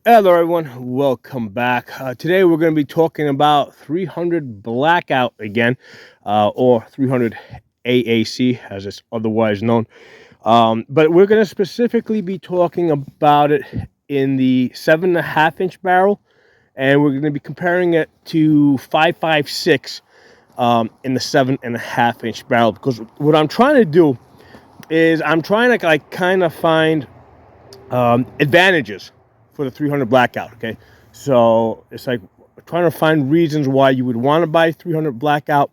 Hello everyone, welcome back. Today we're going to be talking about 300 Blackout again, or 300 AAC as it's otherwise known. But we're going to specifically be talking about it in the 7.5 inch barrel, and we're going to be comparing it to 5.56 in the 7.5 inch barrel, because what I'm trying to do is I'm trying to kind of find advantages for the 300 Blackout. Okay, so it's like trying to find reasons why you would want to buy 300 Blackout,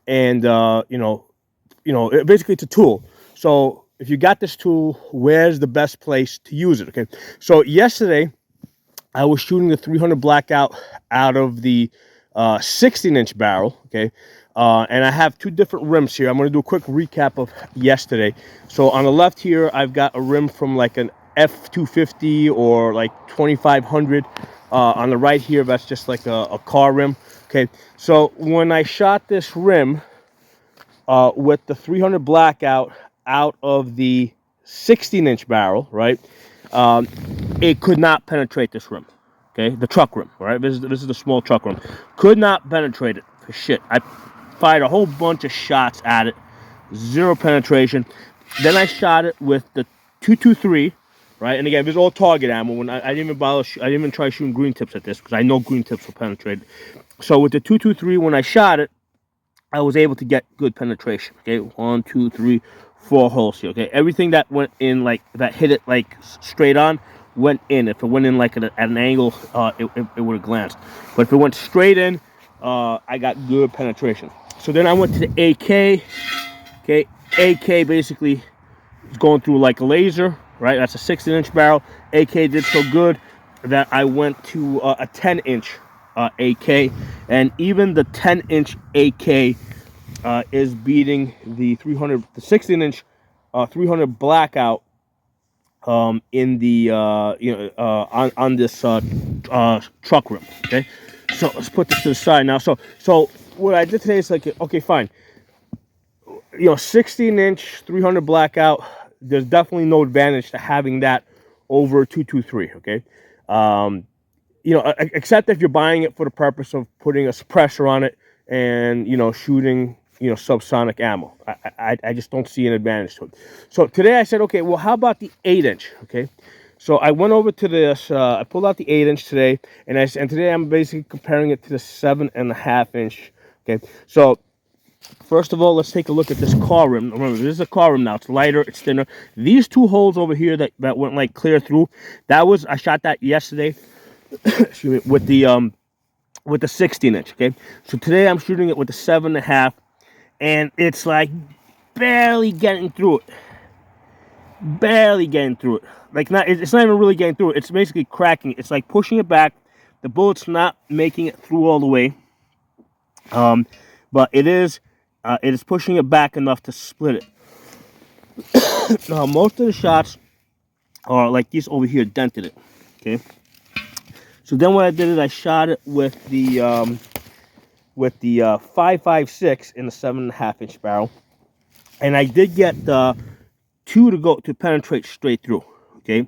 and basically it's a tool. So if you got this tool, where's the best place to use it? Okay, so yesterday I was shooting the 300 Blackout out of the 16-inch barrel. Okay, and I have two different rims here. I'm going to do a quick recap of yesterday. So on the left here, I've got a rim from like an F250 or like 2500. On the right here, that's just like a car rim. Okay, so when I shot this rim with the 300 Blackout out of the 16-inch barrel, right, it could not penetrate this rim. Okay, the truck rim, right? This is the small truck rim. Could not penetrate it for shit. I fired a whole bunch of shots at it, zero penetration. Then I shot it with the 223, right? And again, this is all target ammo. When I didn't even bother, I didn't even try shooting green tips at this because I know green tips will penetrate. So with the 223, when I shot it, I was able to get good penetration. Okay, 1, 2, 3, 4 holes here. Okay, everything that went in, like that hit it like straight on, went in. If it went in like at an angle, it would have glanced. But if it went straight in, I got good penetration. So then I went to the AK. Okay, AK basically is going through like a laser, right? That's a 16-inch barrel. AK did so good that I went to a 10-inch AK, and even the 10-inch AK is beating the 16-inch 300 Blackout in the on this truck rim. Okay, so let's put this to the side now. So what I did today is like, okay, fine. 16-inch 300 Blackout. There's definitely no advantage to having that over 223. Okay, except if you're buying it for the purpose of putting a suppressor on it and shooting subsonic ammo. I just don't see an advantage to it. So today I said, okay, well, how about the 8-inch? Okay, so I went over to this. I pulled out the 8-inch today, and today I'm basically comparing it to the 7.5-inch. Okay, so first of all, let's take a look at this car rim. Remember, this is a car rim now. It's lighter, it's thinner. These two holes over here that went like clear through, I shot that yesterday. Excuse me, with the 16-inch. Okay, so today I'm shooting it with the 7.5, and it's like barely getting through it. Barely getting through it. Like it's not even really getting through it. It's basically cracking it. It's like pushing it back. The bullet's not making it through all the way. But it is pushing it back enough to split it. Now most of the shots are like these over here, dented it. Okay. So then what I did is I shot it with the 5.56 in the 7.5-inch barrel, and I did get the 2 to penetrate straight through. Okay,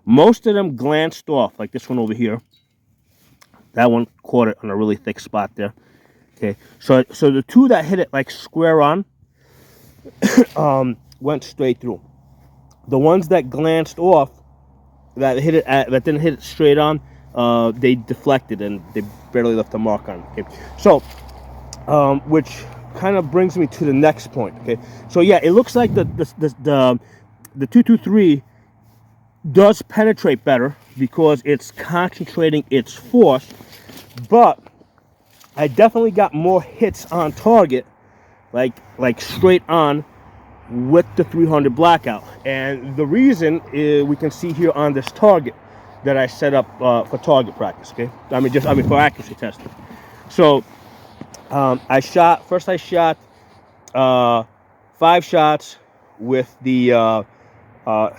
most of them glanced off, like this one over here. That one caught it on a really thick spot there. Okay, so the 2 that hit it like square on went straight through. The ones that glanced off, that didn't hit it straight on, they deflected and they barely left a mark on it. Okay, so which kind of brings me to the next point. Okay, so yeah, it looks like the 223 does penetrate better because it's concentrating its force, but I definitely got more hits on target, like straight on, with the 300 Blackout. And the reason is, we can see here on this target that I set up for target practice. Okay, for accuracy testing. So I shot 5 shots with the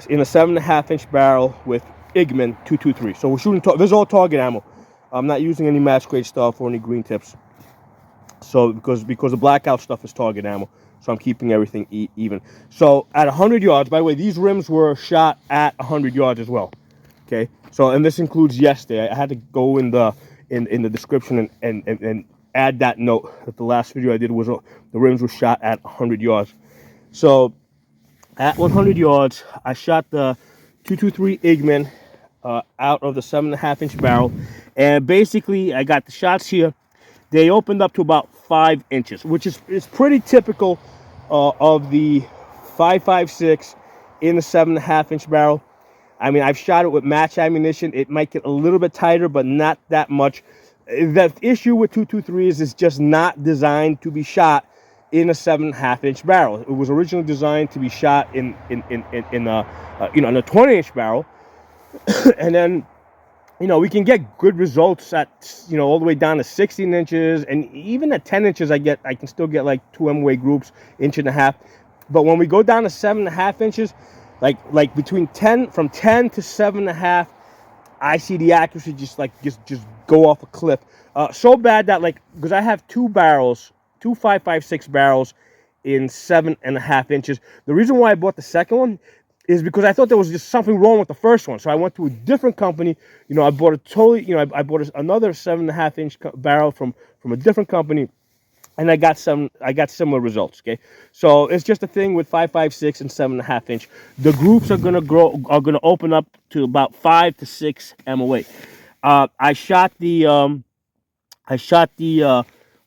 in a 7.5-inch barrel with Igman 223. So we're shooting. This is all target ammo. I'm not using any match grade stuff or any green tips. So because the Blackout stuff is target ammo, so I'm keeping everything even. So at 100 yards, by the way, these rims were shot at 100 yards as well. Okay, so and this includes yesterday. I had to go in the description and add that note that the last video I did was the rims were shot at 100 yards. So at 100 yards, I shot the 223 Igman out of the 7.5-inch barrel, and basically I got the shots here. They opened up to about 5 inches, which is pretty typical of the 5.56 in the 7.5-inch barrel. I mean, I've shot it with match ammunition. It might get a little bit tighter, but not that much. The issue with 223 is it's just not designed to be shot in a 7.5-inch barrel. It was originally designed to be shot in a 20-inch barrel, and then we can get good results at all the way down to 16 inches, and even at 10 inches, I can still get like 2 MOA groups, 1.5 inches. But when we go down to 7.5 inches, like between 10 to 7.5, I see the accuracy just go off a cliff. So bad that because I have 2 barrels, 2 5.56 barrels in 7.5 inches. The reason why I bought the second one is because I thought there was just something wrong with the first one. So I went to a different company. I bought a totally, I bought another 7.5-inch barrel from a different company, and I got similar results. Okay, so it's just a thing with 5.56 and 7.5 inch. The groups are gonna open up to about 5 to 6 MOA. I shot the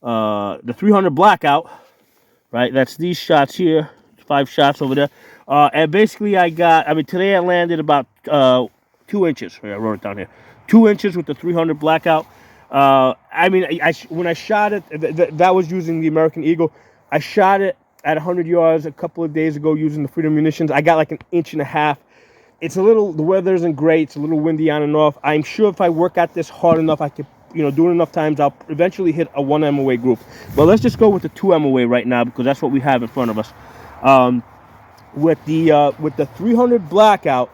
300 Blackout. Right, that's these shots here. 5 shots over there. And basically today I landed about 2 inches. I wrote it down here. 2 inches with the 300 Blackout. When I shot it, that was using the American Eagle. I shot it at 100 yards a couple of days ago using the Freedom munitions. I got like 1.5 inches. It's the weather isn't great. It's a little windy on and off. I'm sure if I work at this hard enough, I could, do it enough times, I'll eventually hit a 1 MOA group. But let's just go with the 2 MOA right now, because that's what we have in front of us. With the 300 Blackout,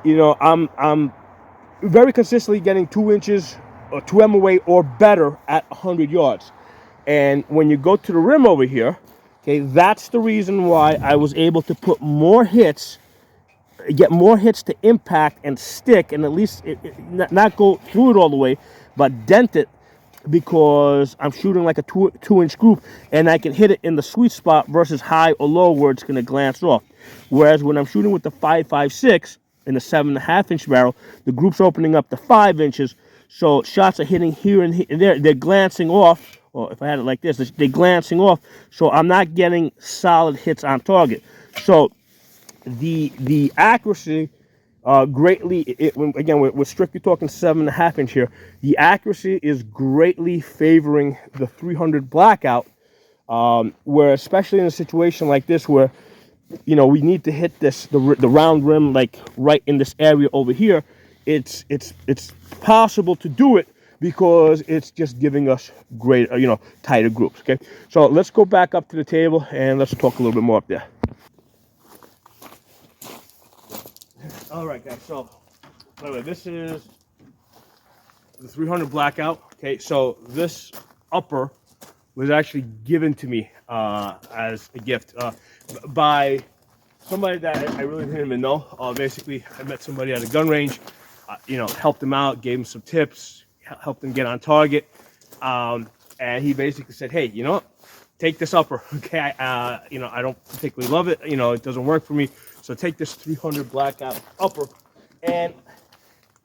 I'm very consistently getting 2 inches or 2 MOA or better at 100 yards. And when you go to the rim over here, okay, that's the reason why I was able to put more hits, get more hits to impact and stick, and at least not go through it all the way, but dent it, because I'm shooting like a 2-inch group, and I can hit it in the sweet spot versus high or low where it's going to glance off. Whereas when I'm shooting with the 5.56 in the 7.5-inch barrel, the group's opening up to 5 inches, so shots are hitting here and there. They're glancing off, or if I had it like this, they're glancing off, so I'm not getting solid hits on target. So the accuracy greatly, again, we're strictly talking 7.5 inch here. The accuracy is greatly favoring the 300 Blackout, where especially in a situation like this where we need to hit the round rim like right in this area over here. It's possible to do it because it's just giving us great, tighter groups. Okay, so let's go back up to the table and let's talk a little bit more up there. All right, guys, so by the way, this is the 300 Blackout. Okay, so this upper was actually given to me as a gift by somebody that I really didn't even know. Basically, I met somebody at a gun range, helped him out, gave him some tips, helped him get on target, and he basically said, hey, take this upper. Okay, I don't particularly love it. It doesn't work for me. So take this 300 Blackout upper. And,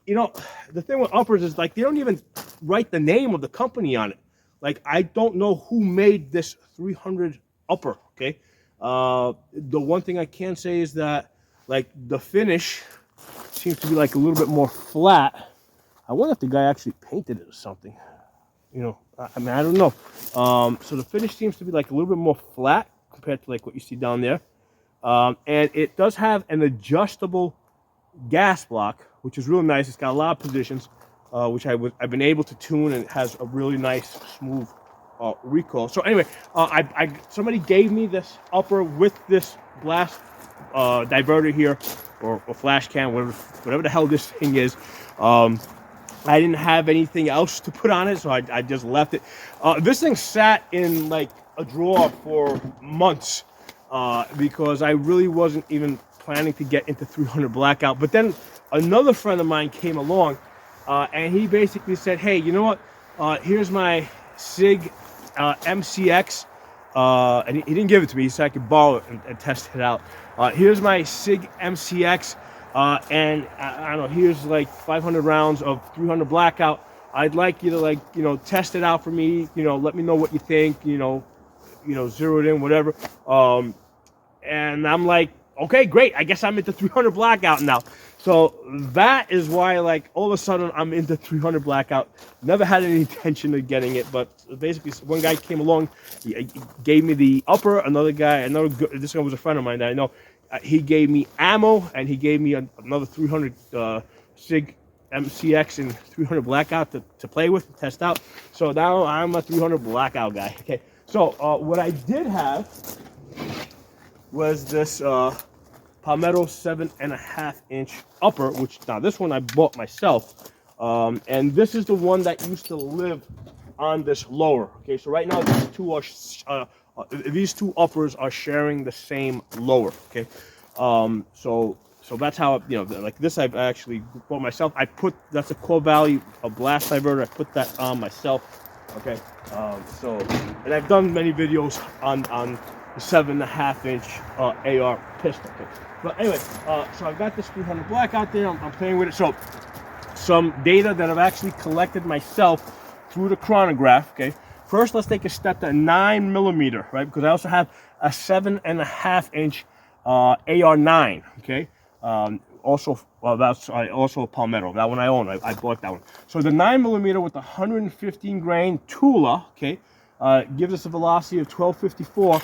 the thing with uppers is they don't even write the name of the company on it. I don't know who made this 300 upper, okay? The one thing I can say is that, the finish seems to be a little bit more flat. I wonder if the guy actually painted it or something. I don't know. So the finish seems to be a little bit more flat compared to what you see down there. And it does have an adjustable gas block, which is really nice. It's got a lot of positions, which I've been able to tune, and it has a really nice, smooth recoil. So anyway, somebody gave me this upper with this blast diverter here, or flash cam, whatever the hell this thing is. I didn't have anything else to put on it, so I just left it. This thing sat in a drawer for months. Because I really wasn't even planning to get into 300 Blackout. But then another friend of mine came along, and he basically said, hey, you know what, here's my SIG MCX, and he didn't give it to me so I could borrow it and test it out. Here's my SIG MCX, and I don't know, here's like 500 rounds of 300 Blackout. I'd like you to, like, you know, test it out for me, you know, let me know what you think, you know, zero it in, whatever. And I'm like, okay, great, I guess I'm into 300 Blackout now. So that is why, like, all of a sudden I'm into 300 Blackout. Never had any intention of getting it, but basically one guy came along, he gave me the upper, this guy was a friend of mine that I know. He gave me ammo, and he gave me another 300 SIG MCX and 300 Blackout to play with, to test out. So now I'm a 300 Blackout guy. Okay, so what I did have was this Palmetto 7.5-inch upper, which now this one I bought myself, and this is the one that used to live on this lower. Okay, so right now these two uppers are sharing the same lower. Okay, so that's how, you know, like this I've actually bought myself. That's a core value, a blast diverter. I put that on myself. Okay, and I've done many videos on the 7.5-inch AR pistol. Okay? But anyway, so I've got this 300 Blackout there. I'm playing with it. So some data that I've actually collected myself through the chronograph. Okay, first let's take a step to 9mm, right? Because I also have a 7.5-inch AR9. Okay, also that's also a Palmetto. That one I own. I bought that one. So the 9mm with the 115 grain Tula, okay, gives us a velocity of 1254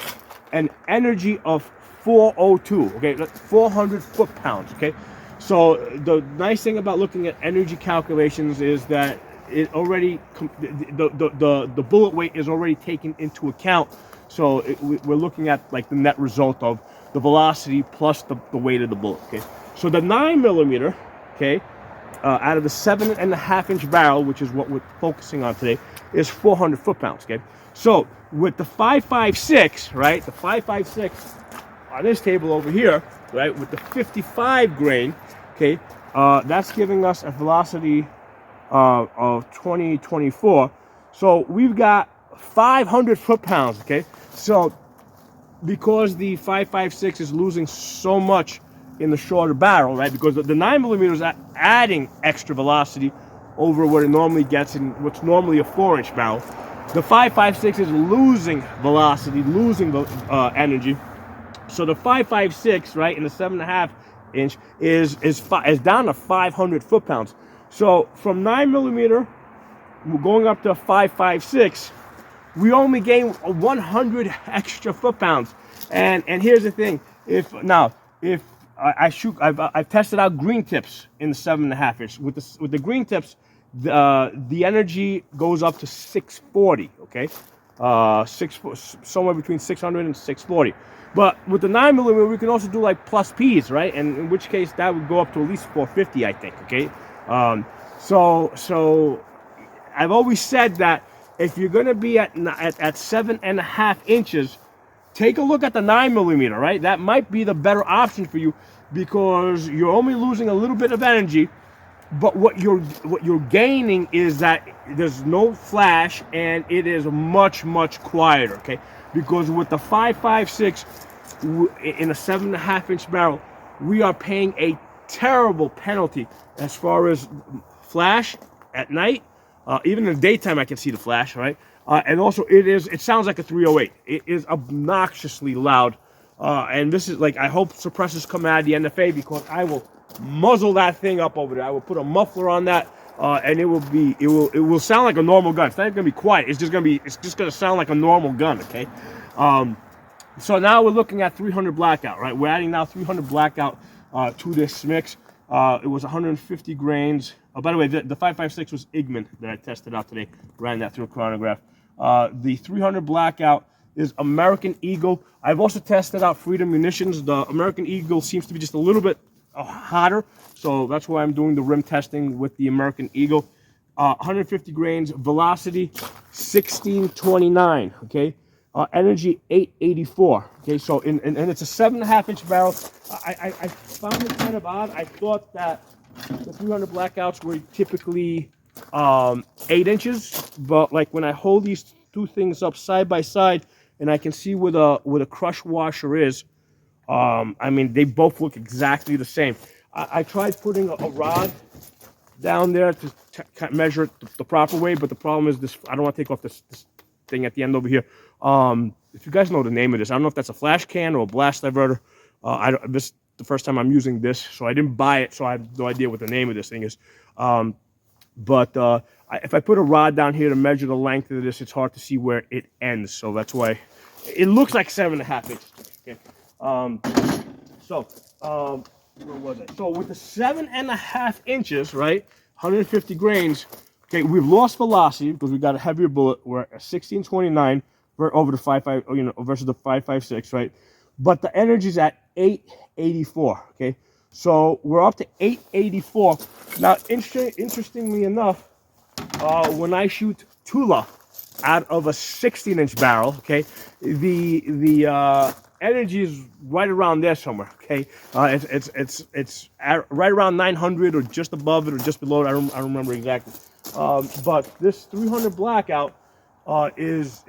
and energy of 402. Okay, 400 foot-pounds. Okay, so the nice thing about looking at energy calculations is that it already the bullet weight is already taken into account. So we're looking at like the net result of the velocity plus the weight of the bullet. Okay, so the 9mm, okay, out of the 7.5-inch barrel, which is what we're focusing on today, is 400 foot-pounds. Okay, so with the 5.56, right, the 5.56 on this table over here, right, with the 55 grain, okay, that's giving us a velocity of 2024. So we've got 500 foot-pounds. Okay, so because the 5.56 is losing so much in the shorter barrel, right, because the 9mm is adding extra velocity over what it normally gets in what's normally a 4-inch barrel, the 5.56 is losing velocity, losing energy. So the 5.56, right, in the 7.5-inch is down to 500 foot-pounds. So from 9mm, we're going up to 5.56. We only gain 100 extra foot-pounds. And here's the thing: if I've tested out green tips in the 7.5-inch. With the green tips, the energy goes up to 640. Okay, somewhere between 600 and 640. But with the 9mm, we can also do like plus P's, right? And in which case that would go up to at least 450, I think. Okay, so I've always said that if you're going to be at 7.5 inches, take a look at the 9mm, right? That might be the better option for you because you're only losing a little bit of energy, but what you're gaining is that there's no flash and it is much quieter. Okay, because with the 5.56 in a 7.5-inch barrel, we are paying a terrible penalty as far as flash at night. Even in the daytime, I can see the flash, right? And also, it sounds like a 308. It is obnoxiously loud. And this is like, I hope suppressors come out of the NFA because I will muzzle that thing up over there. I will put a muffler on that, and it will sound like a normal gun. It's not gonna be quiet. It's just gonna sound like a normal gun. Okay. So now we're looking at 300 Blackout, right? We're adding now 300 Blackout to this mix. It was 150 grains. Oh, by the way, the 5.56 was Igman that I tested out today. Ran that through a chronograph. The 300 Blackout is American Eagle. I've also tested out Freedom Munitions. The American Eagle seems to be just a little bit hotter, so that's why I'm doing the rim testing with the American Eagle. 150 grains, velocity 1629. Okay, energy 884. Okay, so and it's a 7.5-inch barrel. I found it kind of odd. I thought that The 300 Blackouts were typically 8 inches, but like when I hold these two things up side by side and I can see where the crush washer is, I mean, they both look exactly the same. I tried putting a rod down there to measure it the proper way, but the problem is this. I don't want to take off this thing at the end over here. If you guys know the name of this, I don't know if that's a flash can or a blast diverter. This is the first time I'm using this, so I didn't buy it, so I have no idea what the name of this thing is. If I put a rod down here to measure the length of this, it's hard to see where it ends. So that's why it looks like 7.5 inches. Okay. Where was it? So with the 7.5 inches, right, 150 grains. Okay, we've lost velocity because we got a heavier bullet. We're at 1629 over the 5.5, versus the 5.56, right? But the energy's at 884. Okay, so we're up to 884. Now, interestingly enough, when I shoot Tula out of a 16-inch barrel, okay, the energy is right around there somewhere. Okay, it's right around 900 or just above it or just below it. I don't remember exactly. But this 300 Blackout is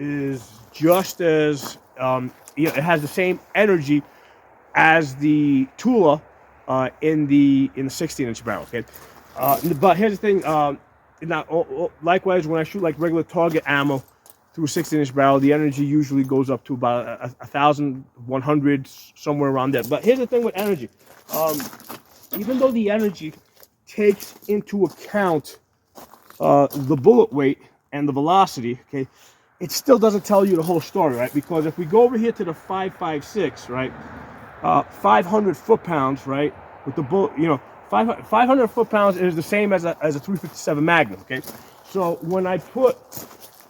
just as it has the same energy as the Tula in the 16-inch barrel. Okay, but here's the thing. Now, likewise, when I shoot like regular target ammo through a 16-inch barrel, the energy usually goes up to about 1,100, somewhere around there. But here's the thing with energy. Even though the energy takes into account the bullet weight and the velocity, okay, it still doesn't tell you the whole story, right? Because if we go over here to the 5.56, right, 500 foot-pounds, right, with the bullet, 500 foot-pounds is the same as a 357 Magnum, okay? So when I put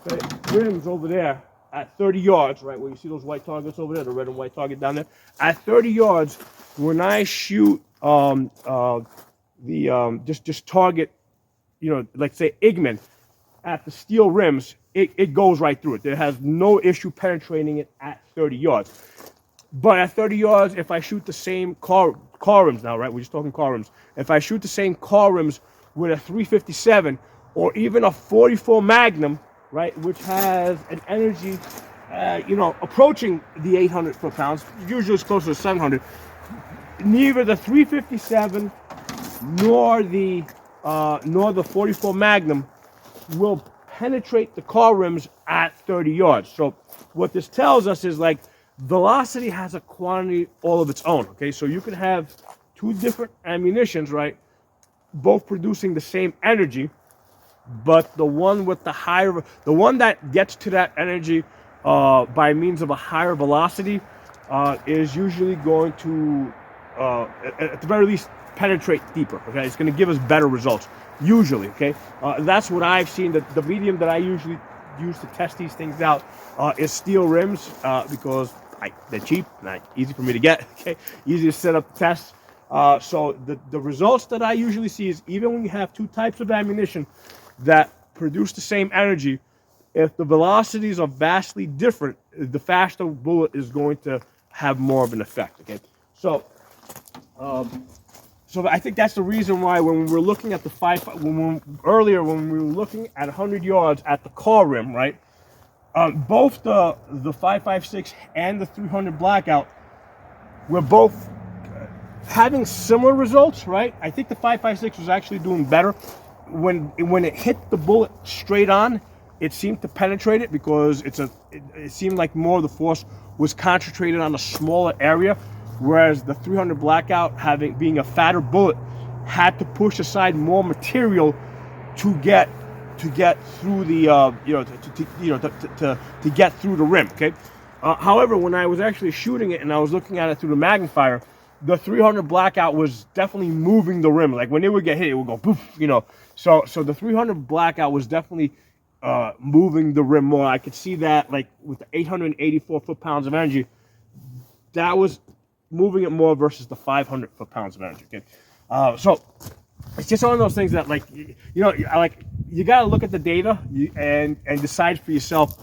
the rims over there at 30 yards, right, where you see those white targets over there, the red and white target down there, at 30 yards, when I shoot just target, like say Igman at the steel rims, it goes right through it. There has no issue penetrating it at 30 yards. But at 30 yards, if I shoot the same car rims now, right? We're just talking car rims. If I shoot the same car rims with a 357 or even a 44 Magnum, right, which has an energy, approaching the 800 foot-pounds, usually it's closer to 700. Neither the 357 nor the 44 Magnum will penetrate the car rims at 30 yards. So what this tells us is like velocity has a quantity all of its own. Okay, so you can have two different ammunitions, right, both producing the same energy, but the one that gets to that energy by means of a higher velocity is usually going to at the very least penetrate deeper. Okay, it's going to give us better results usually. Okay, that's what I've seen. The medium that I usually use to test these things out is steel rims because they're cheap, not easy for me to get. Okay, easy to set up the test. So the results that I usually see is even when you have two types of ammunition that produce the same energy, if the velocities are vastly different, the faster bullet is going to have more of an effect. Okay, so I think that's the reason why when we were looking at when we were looking at 100 yards at the car rim, right, both the 5.56 and the 300 Blackout were both having similar results, right? I think the 5.56 was actually doing better. When it hit the bullet straight on, it seemed to penetrate it because it seemed like more of the force was concentrated on a smaller area, whereas the 300 Blackout, being a fatter bullet, had to push aside more material to get through the to get through the rim. Okay. However, when I was actually shooting it and I was looking at it through the magnifier, the 300 Blackout was definitely moving the rim. Like when it would get hit, it would go poof, So the 300 Blackout was definitely moving the rim more. I could see that, like with the 884 foot-pounds of energy, that was moving it more versus the 500 foot-pounds of energy. Okay, so it's just one of those things that, like, you gotta look at the data and decide for yourself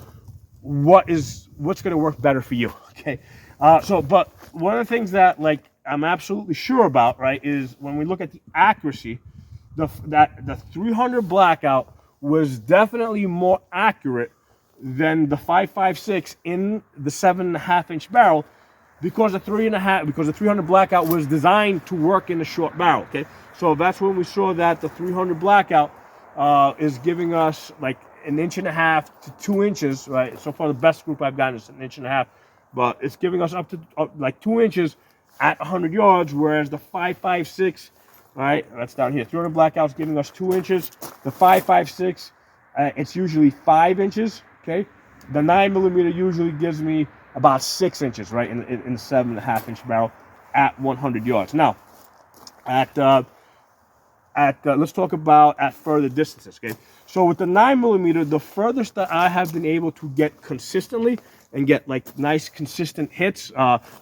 what's going to work better for you. Okay, but one of the things that, like, I'm absolutely sure about, right, is when we look at the accuracy, the 300 Blackout was definitely more accurate than the 5.56 in the 7.5-inch barrel, because the 300 Blackout was designed to work in the short barrel. Okay, so that's when we saw that the 300 Blackout is giving us like an inch and a half to 2 inches, right? So far, the best group I've gotten is an inch and a half, but it's giving us up to like 2 inches at 100 yards, whereas the 5.56, right, that's down here. 300 Blackout's giving us 2 inches. The 5.56, it's usually 5 inches. Okay, the 9mm usually gives me about 6 inches, right, in the 7.5-inch barrel at 100 yards. Now, let's talk about at further distances. Okay, so with the 9mm, the furthest that I have been able to get consistently and get like nice consistent hits,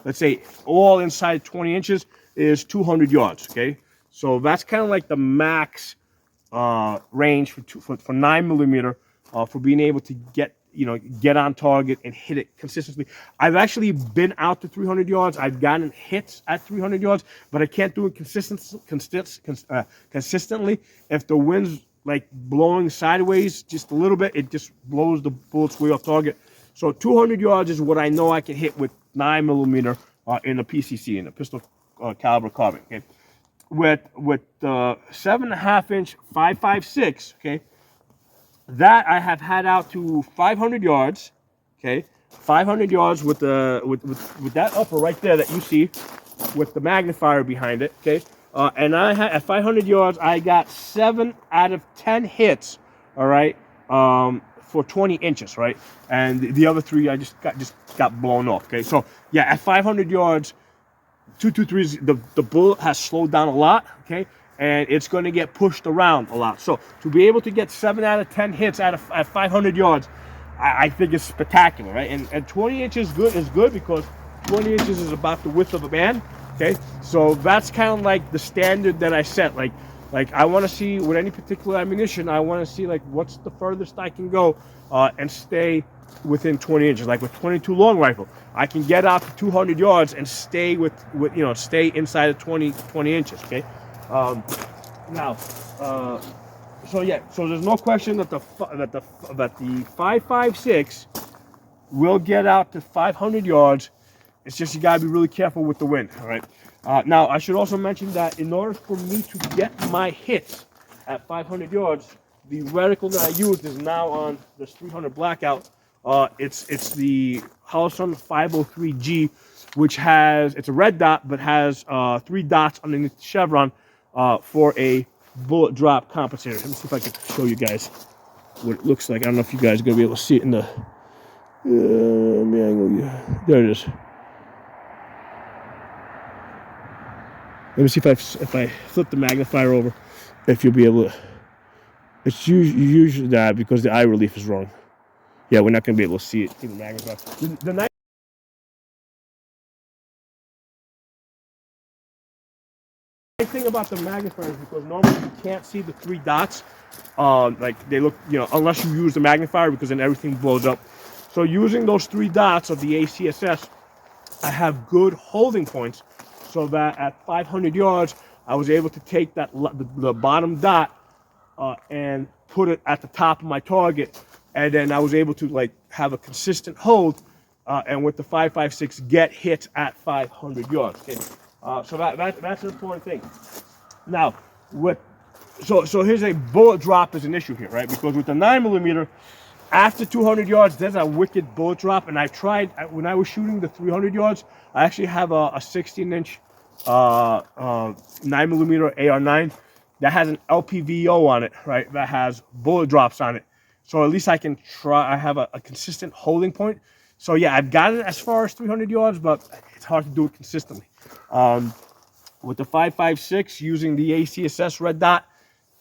let's say all inside 20 inches, is 200 yards. Okay, so that's kind of like the max range for 9mm for being able to get on target and hit it consistently. I've actually been out to 300 yards. I've gotten hits at 300 yards, but I can't do it consistently. If the wind's like blowing sideways just a little bit, it just blows the bullets way off target. So 200 yards is what I know I can hit with 9mm in a PCC, in a pistol caliber carbine. Okay, with the 7.5-inch 5.56, okay, that I have had out to 500 yards. Okay, 500 yards with that upper right there that you see with the magnifier behind it. Okay, and I had at 500 yards I got 7 out of 10 hits. All right, for 20 inches, right, and the other 3 I just got blown off. Okay, so yeah, at 500 yards, 223, the bullet has slowed down a lot. Okay, and it's going to get pushed around a lot. So to be able to get 7 out of 10 hits at 500 yards, I think is spectacular, right? And 20 inches is good because 20 inches is about the width of a man. Okay, so that's kind of like the standard that I set. Like I want to see with any particular ammunition, I want to see like what's the furthest I can go and stay within 20 inches. Like with 22 long rifle, I can get out to 200 yards and stay stay inside of 20 inches. Okay. So there's no question that the 5.56 will get out to 500 yards. It's just you gotta be really careful with the wind. All right. Now I should also mention that in order for me to get my hits at 500 yards, the reticle that I used is now on this 300 Blackout. It's the Holosun 503G, which it's a red dot but has 3 dots underneath the chevron for a bullet drop compensator. Let me see if I can show you guys what it looks like. I don't know if you guys are gonna be able to see it in the there it is. Let me see if I flip the magnifier over, if you'll be able to. It's usually that because the eye relief is wrong. Yeah, we're not going to be able to see it in the magnifier. The nice thing about the magnifier is because normally you can't see the 3 dots. Like they look, unless you use the magnifier, because then everything blows up. So using those 3 dots of the ACSS, I have good holding points, so that at 500 yards, I was able to take the bottom dot and put it at the top of my target, and then I was able to like have a consistent hold, and with the 5.56 get hits at 500 yards. Okay, so that's an important thing. Now, so here's a bullet drop is an issue here, right? Because with the 9mm, after 200 yards, there's a wicked bullet drop, and I tried when I was shooting the 300 yards. I actually have a 16-inch 9mm AR9 that has an LPVO on it, right? That has bullet drops on it. So at least I can try. I have a consistent holding point. So yeah, I've got it as far as 300 yards, but it's hard to do it consistently. With the 5.56 using the ACSS red dot,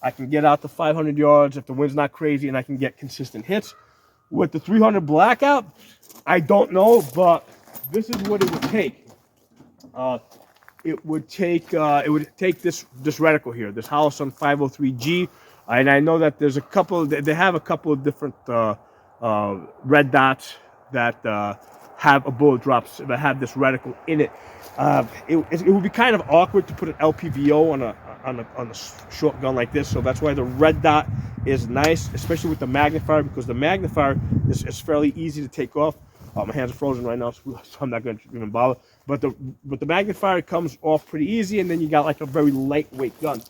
I can get out to 500 yards if the wind's not crazy, and I can get consistent hits. With the 300 Blackout, I don't know, but this is what it would take. It would take this reticle here, this Holosun 503G, and I know that there's a couple. They have a couple of different red dots that have a bullet drop that have this reticle in it. It would be kind of awkward to put an LPVO on a short gun like this, so that's why the red dot is nice, especially with the magnifier, because the magnifier is fairly easy to take off. My hands are frozen right now, so I'm not going to even bother. But the magnifier comes off pretty easy, and then you got like a very lightweight gun.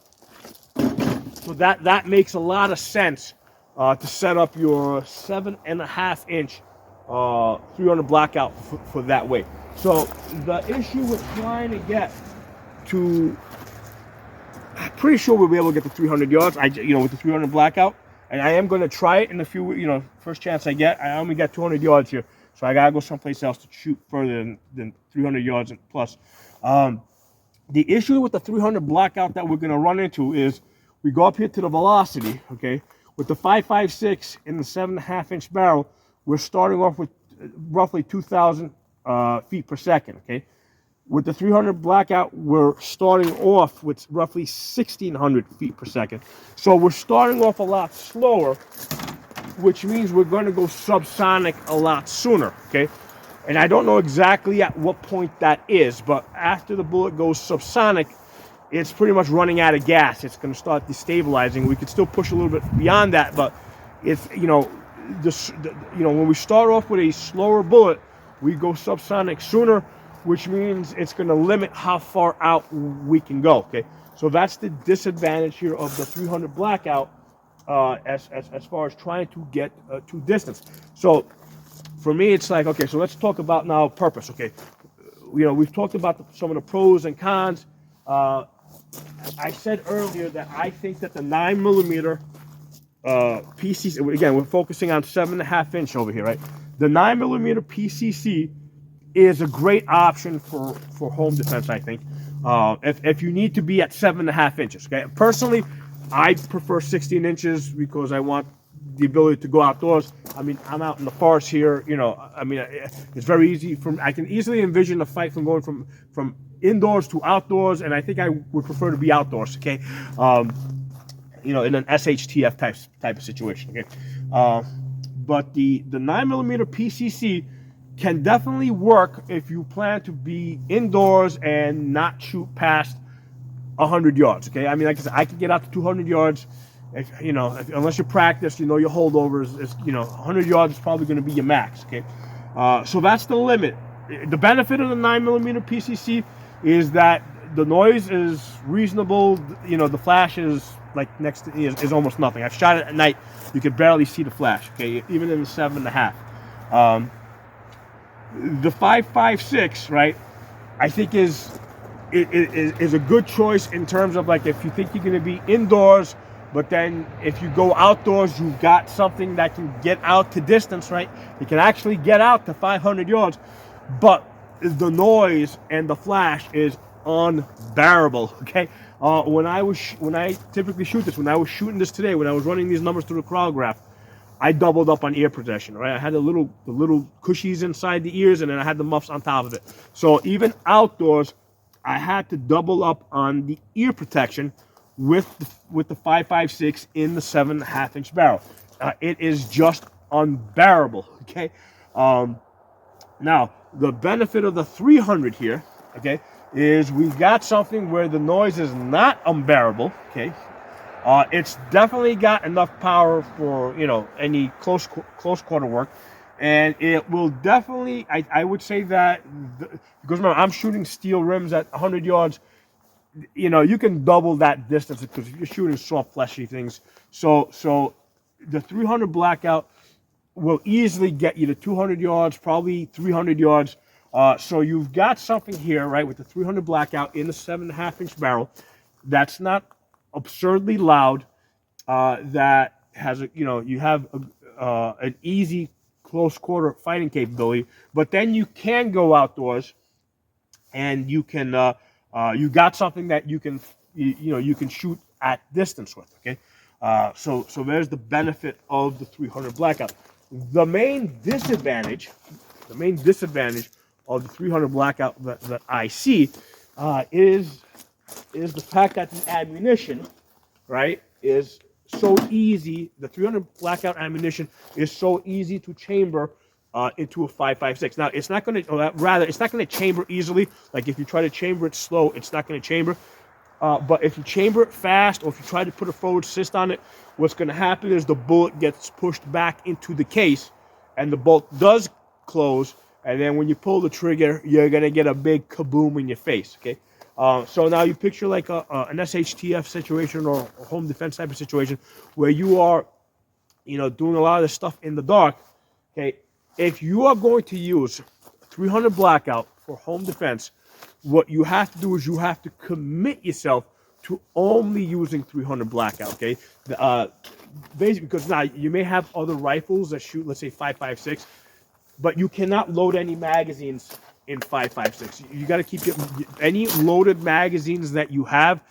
So that makes a lot of sense to set up your 7.5 inch 300 Blackout for that way. So the issue with trying to get to, I'm pretty sure we'll be able to get to 300 yards. With the 300 Blackout, and I am going to try it in a few. First chance I get. I only got 200 yards here, so I gotta go someplace else to shoot further than 300 yards and plus. The issue with the 300 Blackout that we're going to run into is we go up here to the velocity, okay? With the 5.56 in the 7.5 inch barrel, we're starting off with roughly 2,000 feet per second, okay? With the 300 Blackout, we're starting off with roughly 1,600 feet per second. So we're starting off a lot slower, which means we're going to go subsonic a lot sooner, okay? And I don't know exactly at what point that is, but after the bullet goes subsonic, it's pretty much running out of gas. It's going to start destabilizing. We could still push a little bit beyond that, but if when we start off with a slower bullet, we go subsonic sooner, which means it's going to limit how far out we can go. Okay, so that's the disadvantage here of the 300 Blackout as far as trying to get to distance. So for me, it's like, okay, so let's talk about now purpose. Okay, we've talked about some of the pros and cons. I said earlier that I think that the 9mm PCC, again, we're focusing on 7.5 inch over here, right? The 9mm PCC is a great option for home defense, I think. If you need to be at 7.5 inches, okay? Personally, I prefer 16 inches because I want the ability to go outdoors. I mean, I'm out in the forest here, it's very easy. I can easily envision a fight from going from indoors to outdoors, and I think I would prefer to be outdoors, okay? In an SHTF type of situation, okay? But the 9mm PCC can definitely work if you plan to be indoors and not shoot past 100 yards, okay? I mean, like I said, I can get out to 200 yards. Unless you practice, your holdovers is 100 yards is probably going to be your max, okay? So that's the limit. The benefit of the 9mm PCC is that the noise is reasonable. The flash is like is almost nothing. I've shot it at night. You can barely see the flash, okay? Even in the 7.5. The 5.56, right? I think is a good choice in terms of like if you think you're going to be indoors. But then if you go outdoors, you've got something that can get out to distance, right? You can actually get out to 500 yards, but the noise and the flash is unbearable, okay? When I typically shoot this, when I was shooting this today, when I was running these numbers through the chronograph, I doubled up on ear protection, right? I had the little cushies inside the ears, and then I had the muffs on top of it. So even outdoors, I had to double up on the ear protection with the 5.56 in the 7.5 inch barrel. It is just unbearable, okay? Now, the benefit of the 300 here, okay, is we've got something where the noise is not unbearable, okay? It's definitely got enough power for, any close quarter work. And it will definitely, I would say that, because remember, I'm shooting steel rims at 100 yards, you can double that distance because you're shooting soft, fleshy things. So the 300 Blackout will easily get you to 200 yards, probably 300 yards. So you've got something here, right, with the 300 Blackout in the 7.5 inch barrel that's not absurdly loud, that has you have an easy close quarter fighting capability, but then you can go outdoors and you can you got something that you can you can shoot at distance with, okay? So there's the benefit of the 300 Blackout. The main disadvantage of the 300 Blackout that I see is the fact that the ammunition, right, is so easy. The 300 Blackout ammunition is so easy to chamber into a 5.56. Now it's not going to, rather, it's not going to chamber easily. Like if you try to chamber it slow, it's not going to chamber. But if you chamber it fast, or if you try to put a forward assist on it, what's going to happen is the bullet gets pushed back into the case, and the bolt does close. And then when you pull the trigger, you're going to get a big kaboom in your face. Okay. So now you picture like an SHTF situation or a home defense type of situation where you are, doing a lot of this stuff in the dark. Okay. If you are going to use 300 Blackout for home defense, what you have to do is you have to commit yourself to only using 300 Blackout, okay? Basically, because now you may have other rifles that shoot, let's say 5.56, but you cannot load any magazines in 5.56. You got to keep any loaded magazines that you have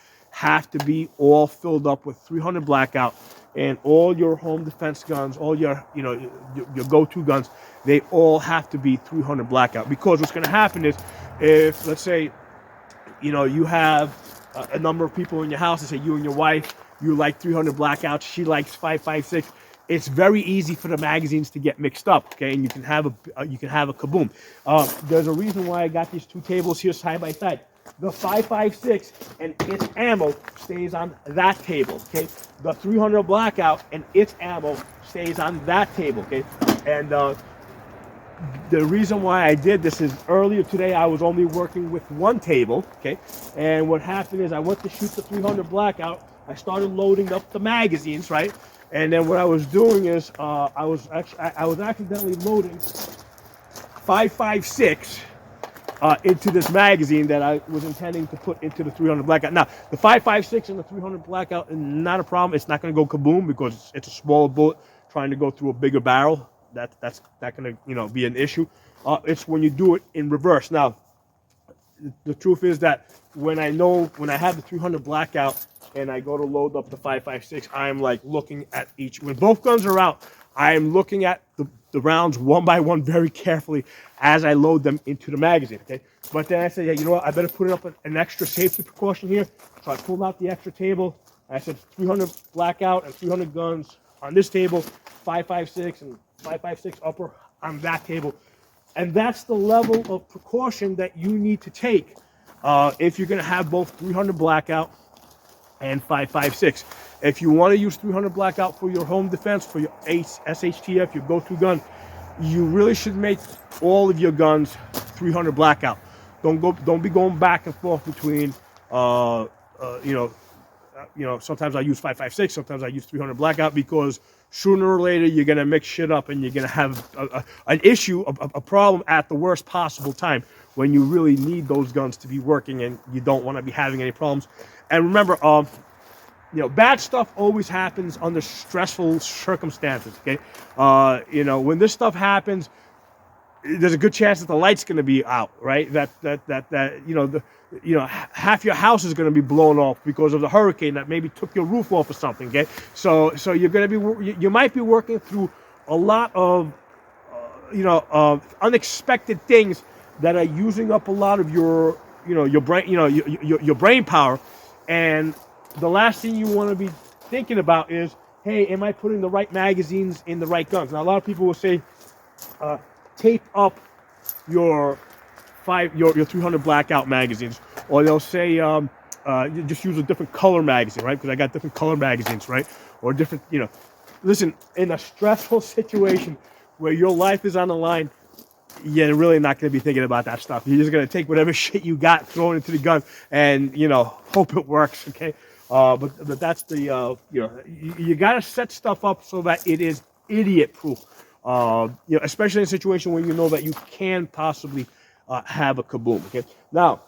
to be all filled up with 300 Blackout, and all your home defense guns, all your your go-to guns, they all have to be 300 Blackout. Because what's going to happen is, if let's say you have a number of people in your house, and say you and your wife, you like 300 Blackout, she likes 5.56, it's very easy for the magazines to get mixed up, okay? And you can have a kaboom. There's a reason why I got these two tables here side by side. The 5.56 and its ammo stays on that table, okay? The 300 Blackout and its ammo stays on that table, okay? And the reason why I did this is earlier today I was only working with one table, okay? And what happened is I went to shoot the 300 Blackout. I started loading up the magazines, right? And then what I was doing is I was accidentally loading 5.56 into this magazine that I was intending to put into the 300 Blackout. Now, the 5.56 and the 300 Blackout is not a problem. It's not going to go kaboom because it's a smaller bullet trying to go through a bigger barrel. That's not going to be an issue. It's when you do it in reverse. Now, the truth is that when I have the 300 Blackout and I go to load up the 5.56, I'm like looking at each. When both guns are out, I am looking at the rounds one by one very carefully as I load them into the magazine. Okay, but then I said, yeah, you know what? I better put up an extra safety precaution here. So I pulled out the extra table. I said 300 Blackout and 300 guns on this table, 5.56 and 5.56 upper on that table. And that's the level of precaution that you need to take if you're going to have both 300 Blackout and 5.56. If you want to use 300 Blackout for your home defense, for your SHTF, your go-to gun, you really should make all of your guns 300 Blackout. Don't be going back and forth between sometimes I use 5.56, sometimes I use 300 Blackout, because sooner or later you're going to mix shit up and you're going to have an issue, a problem at the worst possible time when you really need those guns to be working and you don't want to be having any problems. And remember, bad stuff always happens under stressful circumstances, okay? When this stuff happens, there's a good chance that the light's going to be out, right? Half your house is going to be blown off because of the hurricane that maybe took your roof off or something, okay? So you're going to be, you might be working through a lot of, unexpected things that are using up a lot of your, your brain, your brain power. And the last thing you want to be thinking about is, hey, am I putting the right magazines in the right guns? Now, a lot of people will say, tape up your 300 Blackout magazines, or they'll say you just use a different color magazine, right? Because I got different color magazines, right? Or different, listen, in a stressful situation where your life is on the line, you're really not going to be thinking about that stuff. You're just going to take whatever shit you got, throw it into the gun, and hope it works, okay? But that's the you got to set stuff up so that it is idiot proof. Especially in a situation where you know that you can possibly have a kaboom. Okay. Now,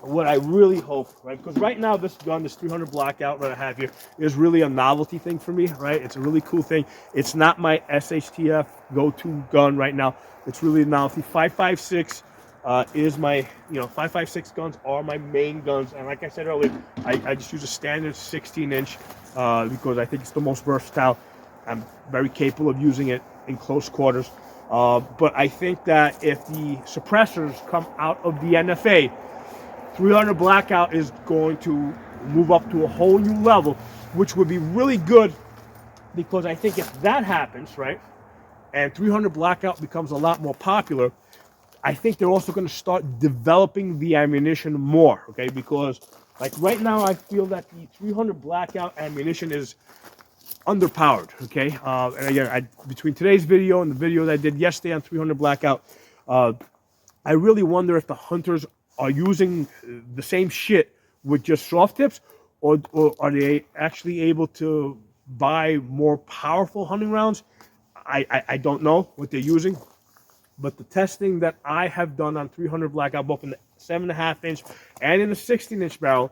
what I really hope, right? Because right now this gun, this 300 Blackout that I have here, is really a novelty thing for me, right? It's a really cool thing. It's not my SHTF go-to gun right now. It's really a novelty. 5.56 is my, 5.56 guns are my main guns. And like I said earlier, I just use a standard 16-inch because I think it's the most versatile. I'm very capable of using it in close quarters. But I think that if the suppressors come out of the NFA, 300 Blackout is going to move up to a whole new level, which would be really good, because I think if that happens, right, and 300 Blackout becomes a lot more popular, I think they're also going to start developing the ammunition more, okay? Because like right now, I feel that the 300 Blackout ammunition is underpowered, okay? And again, between today's video and the video that I did yesterday on 300 Blackout, I really wonder if the hunters are using the same shit with just soft tips, or are they actually able to buy more powerful hunting rounds? I don't know what they're using. But the testing that I have done on 300 Blackout, both in the 7.5 inch and in the 16-inch barrel,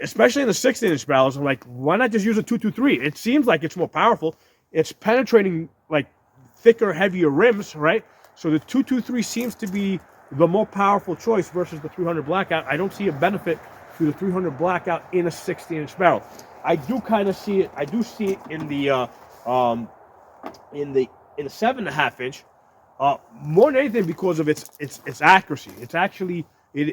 especially in the 16-inch barrels, I'm like, why not just use a 223? It seems like it's more powerful. It's penetrating like thicker, heavier rims, right? So the 223 seems to be the more powerful choice versus the 300 Blackout. I don't see a benefit to the 300 Blackout in a 16-inch barrel. I do kind of see it. I do see it in the 7.5 inch. More than anything because of its accuracy. It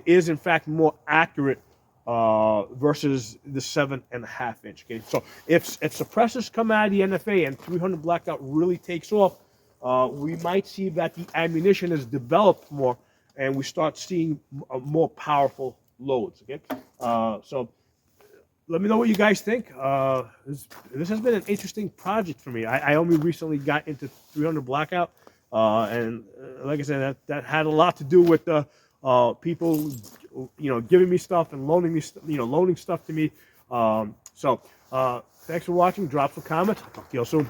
is in fact more accurate versus the 7.5 inch. Okay, so if suppressors come out of the NFA and 300 Blackout really takes off, we might see that the ammunition is developed more, and we start seeing more powerful loads. Okay, so let me know what you guys think. This has been an interesting project for me. I only recently got into 300 Blackout. And like I said, that had a lot to do with the people, giving me stuff and loaning me, loaning stuff to me. So thanks for watching. Drop some comments. I'll talk to you all soon.